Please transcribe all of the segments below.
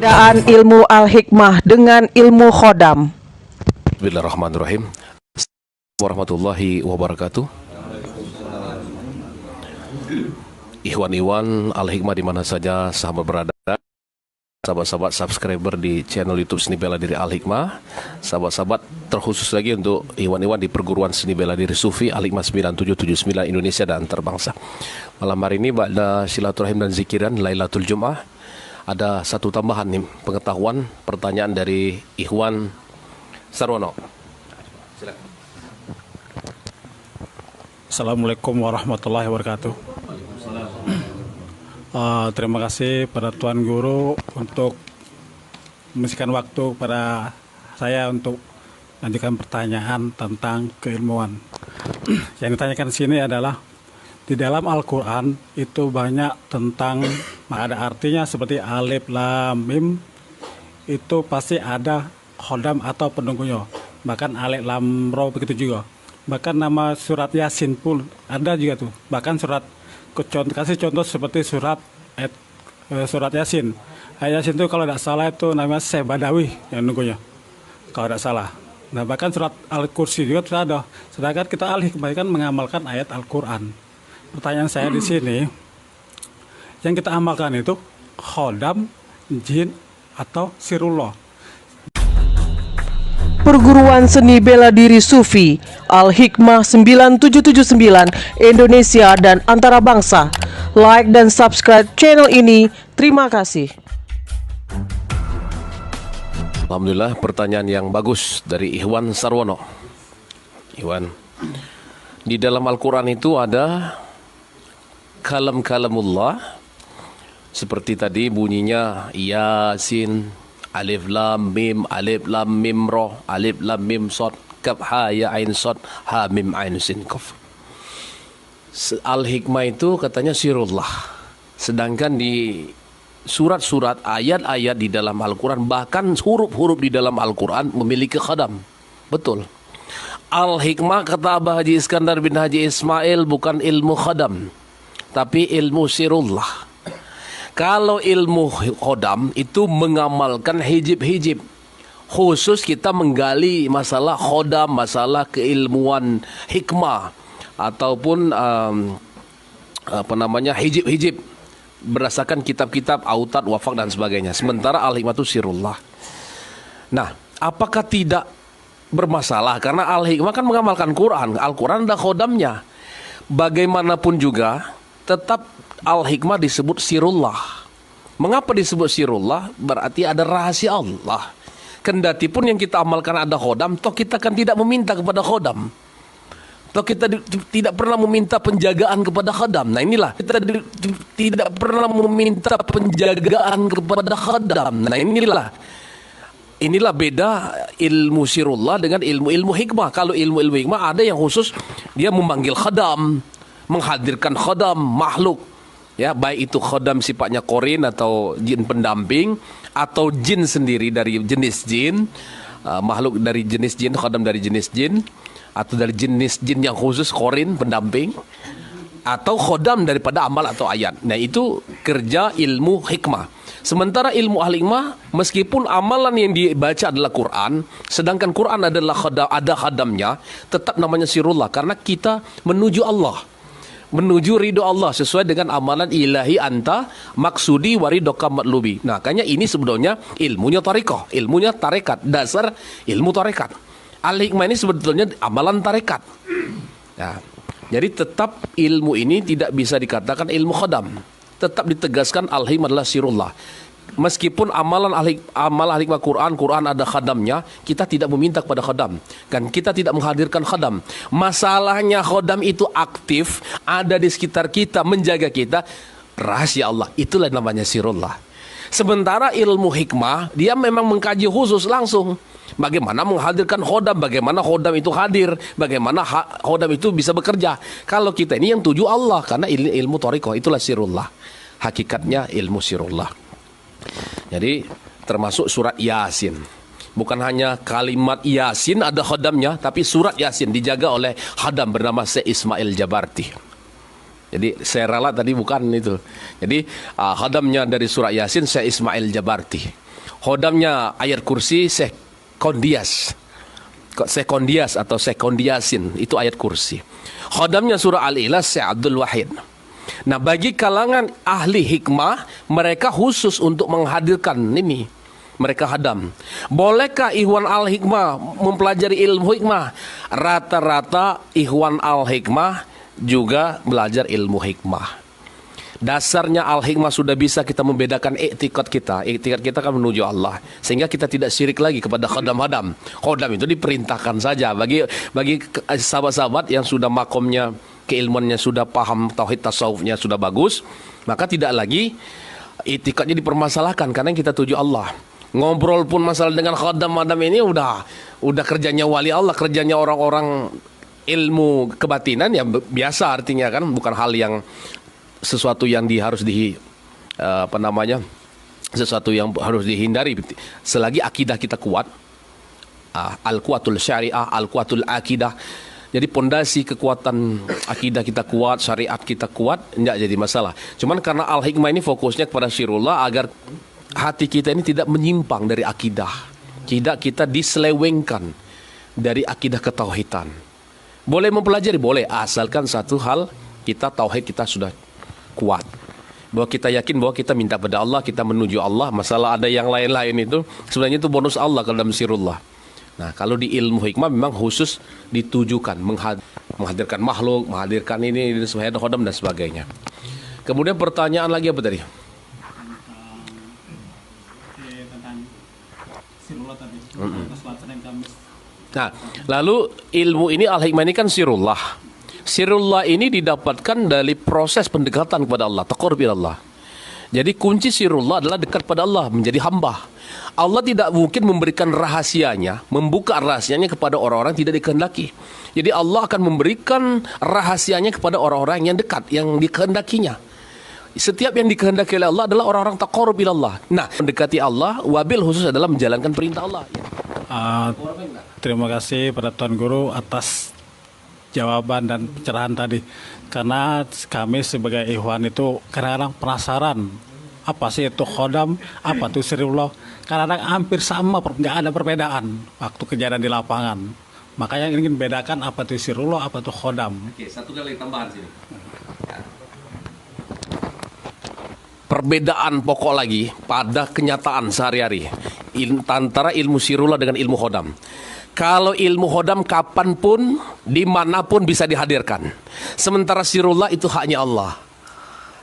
Perbedaan ilmu al-hikmah dengan ilmu khodam. Bismillahirrahmanirrahim. Warahmatullahi wabarakatuh. Ikhwan-ikhwan al-hikmah di mana saja sahabat berada, sahabat-sahabat subscriber di channel YouTube Seni Bela Diri Al-Hikmah, sahabat-sahabat terkhusus lagi untuk ikhwan-ikhwan di perguruan Seni Bela Diri Sufi Al-Hikmah 9779 Indonesia dan terbangsa. Malam hari ini ba'da silaturahim dan zikiran Lailatul Jum'ah, ada satu tambahan nih, pengetahuan pertanyaan dari Ikhwan Sarwono. Silakan. Assalamualaikum warahmatullahi wabarakatuh. Terima kasih pada Tuan Guru untuk memberikan waktu pada saya untuk mengajukan pertanyaan tentang keilmuan. Yang ditanyakan di sini adalah di dalam Al-Quran itu banyak tentang, ada artinya seperti alif, lam, mim, itu pasti ada khodam atau penunggunya. Bahkan alif, lam, ro begitu juga. Bahkan nama surat Yasin pun ada juga tuh. Bahkan surat, kasih contoh seperti surat Yasin. Yasin itu kalau tidak salah itu namanya Syekh Badawi yang nunggunya, kalau tidak salah. Nah bahkan surat Al-Kursi juga sudah ada. Sedangkan kita al-hikmah kan mengamalkan ayat Al-Quran. Pertanyaan saya di sini, yang kita amalkan itu khodam, jin, atau sirullah. Perguruan Seni Bela Diri Sufi Al-Hikmah 9779 Indonesia dan antarabangsa. Like dan subscribe channel ini. Terima kasih. Alhamdulillah, pertanyaan yang bagus dari Ikhwan Sarwono. Ikhwan, di dalam Al-Quran itu ada kalam-kalamullah seperti tadi bunyinya Yasin, alif lam mim, alif lam mim ra, alif lam mim sad, kaf ha ya ain sad, ha mim ain sin qaf. Al-hikmah itu katanya sirullah. Sedangkan di surat-surat, ayat-ayat di dalam Al-Quran, bahkan huruf-huruf di dalam Al-Quran memiliki khadam. Betul. Al-hikmah kata Abah Haji Iskandar bin Haji Ismail bukan ilmu khadam, tapi ilmu sirullah. Kalau ilmu khodam itu mengamalkan hijib-hijib. Khusus kita menggali masalah khodam, masalah keilmuan hikmah ataupun hijib-hijib berdasarkan kitab-kitab autat, wafak dan sebagainya. Sementara al-hikmah itu sirullah. Nah, apakah tidak bermasalah? Karena al-hikmah kan mengamalkan Quran. Al-Quran ada khodamnya. Bagaimanapun juga tetap al-hikmah disebut sirullah. Mengapa disebut sirullah? Berarti ada rahasia Allah. Kendati pun yang kita amalkan ada khodam, toh kita kan tidak meminta kepada khodam. Toh kita tidak pernah meminta penjagaan kepada khodam. Nah inilah, kita tidak pernah meminta penjagaan kepada khodam. Nah inilah beda ilmu sirullah dengan ilmu-ilmu hikmah. Kalau ilmu-ilmu hikmah ada yang khusus dia memanggil khodam, menghadirkan khodam makhluk, ya, baik itu khodam sifatnya korin atau jin pendamping atau jin sendiri dari jenis jin, makhluk dari jenis jin, khodam dari jenis jin, atau dari jenis jin yang khusus korin pendamping, atau khodam daripada amal atau ayat. Nah itu kerja ilmu hikmah. Sementara ilmu al-hikmah, meskipun amalan yang dibaca adalah Quran, sedangkan Quran adalah ada khadamnya, tetap namanya sirullah karena kita menuju Allah, menuju ridho Allah sesuai dengan amalan ilahi anta maksudi waridoka matlubi. Nah, kayaknya ini sebetulnya ilmunya tarekat, ilmunya tarekat, dasar ilmu tarekat. Al-hikmah ini sebetulnya amalan tarekat. Nah, jadi tetap ilmu ini tidak bisa dikatakan ilmu khodam. Tetap ditegaskan al-hikmah adalah sirullah. Meskipun amalan al-hikmah Quran ada khadamnya, kita tidak meminta kepada khadam. Kan kita tidak menghadirkan khadam. Masalahnya khadam itu aktif, ada di sekitar kita, menjaga kita. Rahasia Allah, itulah namanya sirullah. Sementara ilmu hikmah, dia memang mengkaji khusus langsung. Bagaimana menghadirkan khodam, bagaimana khodam itu hadir, bagaimana khodam itu bisa bekerja. Kalau kita ini yang tuju Allah, karena ilmu thariqah, itulah sirullah. Hakikatnya ilmu sirullah. Jadi termasuk surat Yasin. Bukan hanya kalimat Yasin ada khodamnya, tapi surat Yasin dijaga oleh khadam bernama Syekh Ismail Jabarti. Jadi saya rela tadi bukan itu. Jadi khadamnya dari surah Yasin Syekh Ismail Jabarti. Khodamnya ayat kursi sekondias. Sekondias atau sekondiasin itu ayat kursi. Khodamnya surah Al-Ikhlas Syekh Abdul Wahid. Nah, bagi kalangan ahli hikmah, mereka khusus untuk menghadirkan ini. Mereka hadam. Bolehkah Ikhwan Al-Hikmah mempelajari ilmu hikmah? Rata-rata Ikhwan Al-Hikmah juga belajar ilmu hikmah. Dasarnya Al-Hikmah sudah bisa kita membedakan i'tikad kita. I'tikad kita kan menuju Allah. Sehingga kita tidak syirik lagi kepada khodam-hadam. Khodam itu diperintahkan saja. Bagi sahabat-sahabat yang sudah makomnya, keilmuannya sudah paham, tauhid tasawufnya sudah bagus, maka tidak lagi i'tikadnya dipermasalahkan karena yang kita tuju Allah. Ngobrol pun masalah dengan khodam-hadam ini udah kerjanya wali Allah, kerjanya orang-orang ilmu kebatinan ya biasa artinya kan, bukan hal yang sesuatu yang sesuatu yang harus dihindari selagi akidah kita kuat. Al-Quwatul Syariah, Al-Quwatul Akidah. Jadi pondasi kekuatan akidah kita kuat, syariat kita kuat, enggak jadi masalah. Cuman karena Al-Hikmah ini fokusnya kepada syirullah agar hati kita ini tidak menyimpang dari akidah. Tidak kita diselewengkan dari akidah ketauhidan. Boleh mempelajari, boleh, asalkan satu hal, kita tauhid kita sudah kuat. Bahwa kita yakin bahwa kita minta pada Allah, kita menuju Allah. Masalah ada yang lain-lain itu sebenarnya itu bonus Allah kalau dalam sirullah. Nah, kalau di ilmu hikmah memang khusus ditujukan menghadirkan makhluk, menghadirkan ini sebagai khodam dan sebagainya. Kemudian pertanyaan lagi apa tadi? Nah, lalu ilmu ini al-hikmah ini kan sirullah. Sirullah ini didapatkan dari proses pendekatan kepada Allah, taqarrub ila Allah. Jadi kunci sirullah adalah dekat pada Allah, menjadi hamba. Allah tidak mungkin memberikan rahasianya, membuka rahasianya kepada orang-orang tidak dikehendaki. Jadi Allah akan memberikan rahasianya kepada orang-orang yang dekat, yang dikehendakinya. Setiap yang dikehendaki oleh Allah adalah orang-orang taqarrub ila Allah. Nah, mendekati Allah, wabil khusus adalah menjalankan perintah Allah. Terima kasih pada Tuan Guru atas jawaban dan pencerahan tadi. Karena kami sebagai ikhwan itu kadang-kadang penasaran apa sih itu khodam, apa itu sirullah. Kadang-kadang hampir sama, nggak ada perbedaan waktu kejadian di lapangan. Makanya ingin bedakan apa itu sirullah, apa itu khodam. Oke, satu kali tambahan sini. Perbedaan pokok lagi pada kenyataan sehari-hari antara ilmu sirullah dengan ilmu khodam. Kalau ilmu khodam kapanpun, dimanapun bisa dihadirkan. Sementara sirullah itu haknya Allah.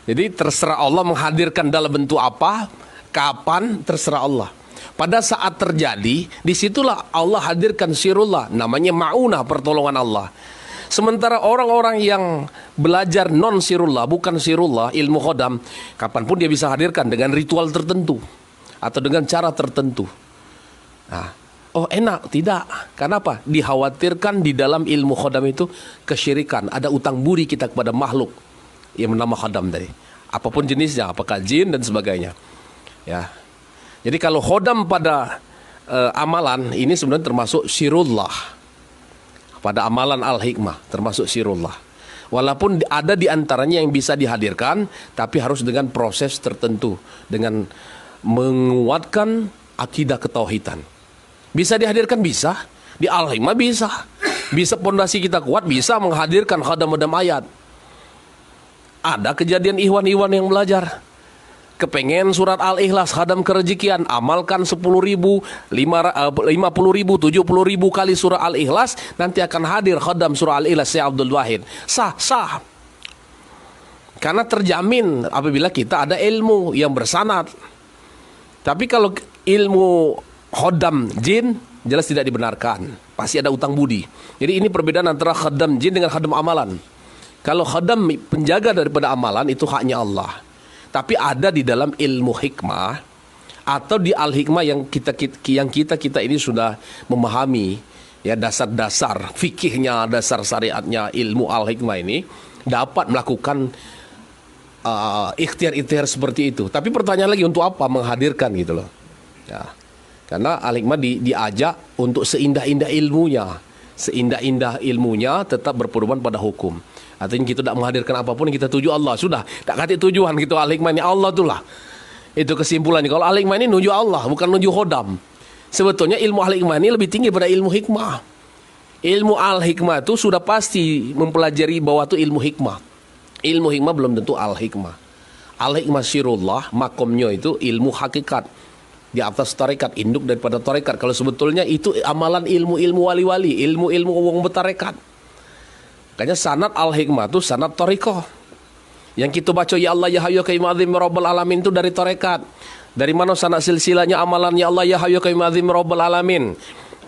Jadi terserah Allah menghadirkan dalam bentuk apa, kapan, terserah Allah. Pada saat terjadi, disitulah Allah hadirkan sirullah. Namanya ma'unah, pertolongan Allah. Sementara orang-orang yang belajar non sirullah, bukan sirullah, ilmu khodam, kapanpun dia bisa hadirkan dengan ritual tertentu. Atau dengan cara tertentu. Nah, oh enak, tidak. Kenapa? Dikhawatirkan di dalam ilmu khodam itu kesyirikan. Ada utang budi kita kepada makhluk yang bernama khodam tadi. Apapun jenisnya, apakah jin dan sebagainya. Ya. Jadi kalau khodam pada amalan, ini sebenarnya termasuk sirullah. Pada amalan al-hikmah, termasuk sirullah. Walaupun ada di antaranya yang bisa dihadirkan, tapi harus dengan proses tertentu. Dengan menguatkan akidah ketauhidan. Bisa dihadirkan? Bisa. Di Al-Hikmah bisa. Bisa pondasi kita kuat, bisa menghadirkan khadam-khadam ayat. Ada kejadian ikhwan-ikhwan yang belajar. Kepengen surat Al-Ikhlas, khadam kerejekian, amalkan 10.000, 50.000, 70.000 kali surah Al-Ikhlas, nanti akan hadir khadam surah Al-Ikhlas Syekh Abdul Wahid. Sah. Karena terjamin apabila kita ada ilmu yang bersanad. Tapi kalau ilmu khodam jin jelas tidak dibenarkan, pasti ada utang budi. Jadi ini perbedaan antara khodam jin dengan khodam amalan. Kalau khodam penjaga daripada amalan itu haknya Allah, tapi ada di dalam ilmu hikmah atau di al-hikmah yang kita ini sudah memahami ya, dasar-dasar fikihnya, dasar syariatnya, ilmu al-hikmah ini dapat melakukan ikhtiar-ikhtiar seperti itu. Tapi pertanyaan lagi, untuk apa menghadirkan gitu loh ya. Karena al-hikmah diajak untuk seindah-indah ilmunya tetap berpedoman pada hukum. Artinya kita tidak menghadirkan apapun, kita tuju Allah. Sudah, tak kata tujuan gitu al-hikmah ini Allah itulah Itu kesimpulannya. Kalau al-hikmah ini nuju Allah, bukan nuju khodam. Sebetulnya ilmu al-hikmah ini lebih tinggi pada ilmu hikmah. Ilmu al-hikmah itu sudah pasti mempelajari bahwa itu ilmu hikmah. Ilmu hikmah belum tentu al-hikmah. Al-hikmah sirullah, makomnya itu ilmu hakikat. Di atas tarekat, induk daripada tarekat. Kalau sebetulnya itu amalan ilmu-ilmu wali-wali, ilmu-ilmu wong betarekat. Makanya sanad al-hikmah itu sanad tarekat. Yang kita baca ya Allah ya hayyu ya qayyum azim rabbal alamin itu dari tarekat. Dari mana sanad silsilahnya amalan ya Allah ya hayyu ya qayyum azim rabbal alamin?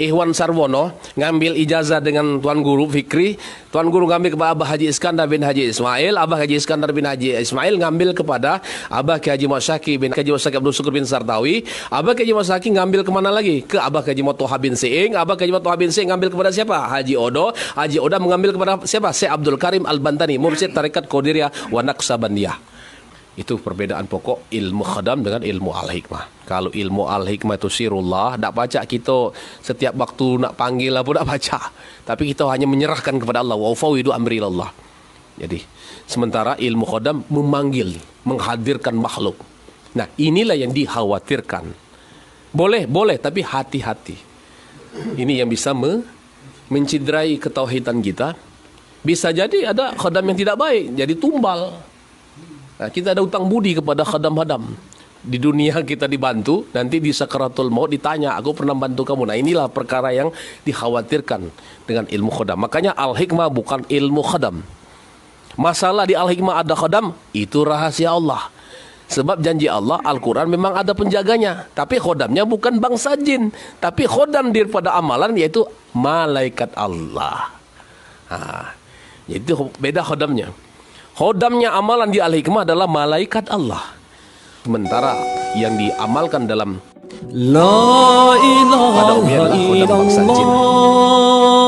Ikhwan Sarwono ngambil ijazah dengan Tuan Guru Fikri. Tuan Guru ngambil kepada Abah Haji Iskandar bin Haji Ismail. Abah Haji Iskandar bin Haji Ismail ngambil kepada Abah Haji Masyaki bin Haji Masyaki Abdul Syukur bin Sartawi. Abah Haji Masyaki ngambil kemana lagi? Ke Abah Haji Motoha bin Seing. Abah Haji Motoha bin Seing ngambil kepada siapa? Haji Odo. Haji Oda mengambil kepada siapa? Syekh Abdul Karim Al-Bantani, mursyid tarekat Qadiriyah wa Naqsabandiyah. Itu perbedaan pokok ilmu khadam dengan ilmu al-hikmah. Kalau ilmu al-hikmah itu sirullah, tak baca kita setiap waktu nak panggil apa tak baca. Tapi kita hanya menyerahkan kepada Allah. Wa fawidu amri ilallah. Jadi, sementara ilmu khadam memanggil, menghadirkan makhluk. Nah, inilah yang dikhawatirkan. Boleh, tapi hati-hati. Ini yang bisa menciderai ketauhidan kita. Bisa jadi ada khadam yang tidak baik, jadi tumbal. Nah, kita ada utang budi kepada khadam-khadam. Di dunia kita dibantu, nanti di sakaratul maut ditanya, aku pernah bantu kamu. Nah, inilah perkara yang dikhawatirkan dengan ilmu khadam. Makanya al-hikmah bukan ilmu khadam. Masalah di al-hikmah ada khadam, itu rahasia Allah. Sebab janji Allah, Al-Quran memang ada penjaganya. Tapi khodamnya bukan bangsa jin. Tapi khodam daripada amalan yaitu malaikat Allah. Nah, itu beda khodamnya. Khodamnya amalan di al-hikmah adalah malaikat Allah. Sementara yang diamalkan dalam La ilaha pada umumnya adalah khodam bangsa jin. illallah